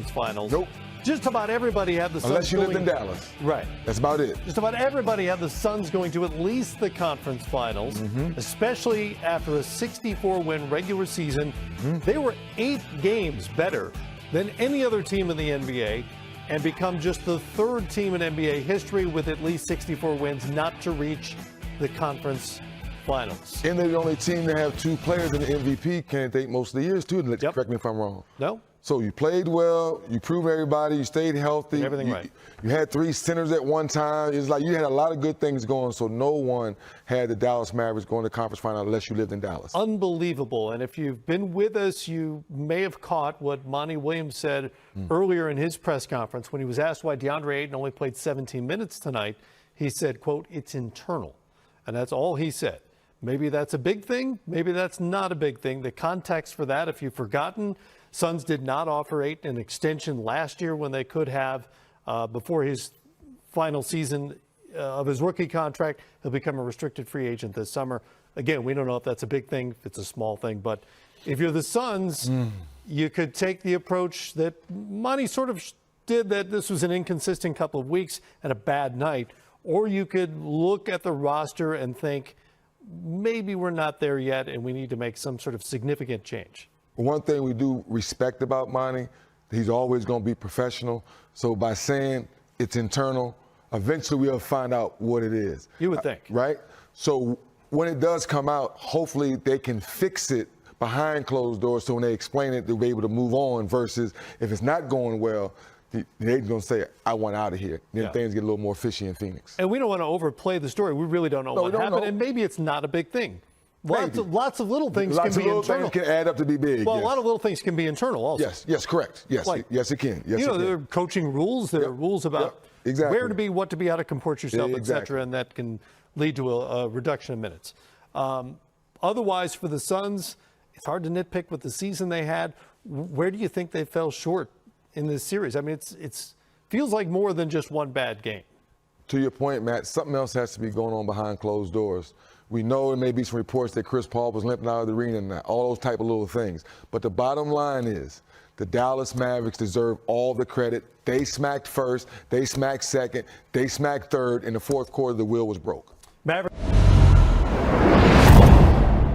conference finals. Nope. Just about everybody had the Suns Unless you going, lived in Dallas. Right. That's about it. Just about everybody had the Suns going to at least the conference finals, especially after a 64-win regular season. They were 8 games better than any other team in the NBA and become just the 3rd team in NBA history with at least 64 wins not to reach the conference finals. And they're the only team to have 2 players in the MVP candidate most of the years, too. Yep. Correct me if I'm wrong. No? So you played well, you proved everybody, you stayed healthy. Everything right. You had 3 centers at one time. It's like you had a lot of good things going, so no one had the Dallas Mavericks going to the conference final unless you lived in Dallas. Unbelievable. And if you've been with us, you may have caught what Monty Williams said earlier in his press conference when he was asked why DeAndre Ayton only played 17 minutes tonight. He said, quote, "It's internal." And that's all he said. Maybe that's a big thing. Maybe that's not a big thing. The context for that, if you've forgotten, Suns did not offer Ayton an extension last year when they could have before his final season of his rookie contract. He'll become a restricted free agent this summer. Again, we don't know if that's a big thing, if it's a small thing. But if you're the Suns, you could take the approach that Monty sort of did, that this was an inconsistent couple of weeks and a bad night. Or you could look at the roster and think, maybe we're not there yet and we need to make some sort of significant change. One thing we do respect about Monty, he's always going to be professional. So by saying it's internal, eventually we'll find out what it is. You would think. Right? So when it does come out, hopefully they can fix it behind closed doors so when they explain it, they'll be able to move on versus if it's not going well, they're going to say, I want out of here. Then things get a little more fishy in Phoenix. And we don't want to overplay the story. We really don't know what happened. And maybe it's not a big thing. Lots of little things can be internal. Things can add up to be big. Well, a lot of little things can be internal also. Yes, correct. Yes, yes, it can. Yes, there are coaching rules. There are rules about where to be, what to be, how to comport yourself, et cetera, and that can lead to a reduction of minutes. Otherwise, for the Suns, it's hard to nitpick with the season they had. Where do you think they fell short in this series? I mean, it feels like more than just one bad game. To your point, Matt, something else has to be going on behind closed doors. We know there may be some reports that Chris Paul was limping out of the arena and all those type of little things. But the bottom line is the Dallas Mavericks deserve all the credit. They smacked first, they smacked second, they smacked third. In the fourth quarter, the wheel was broke. Mavericks.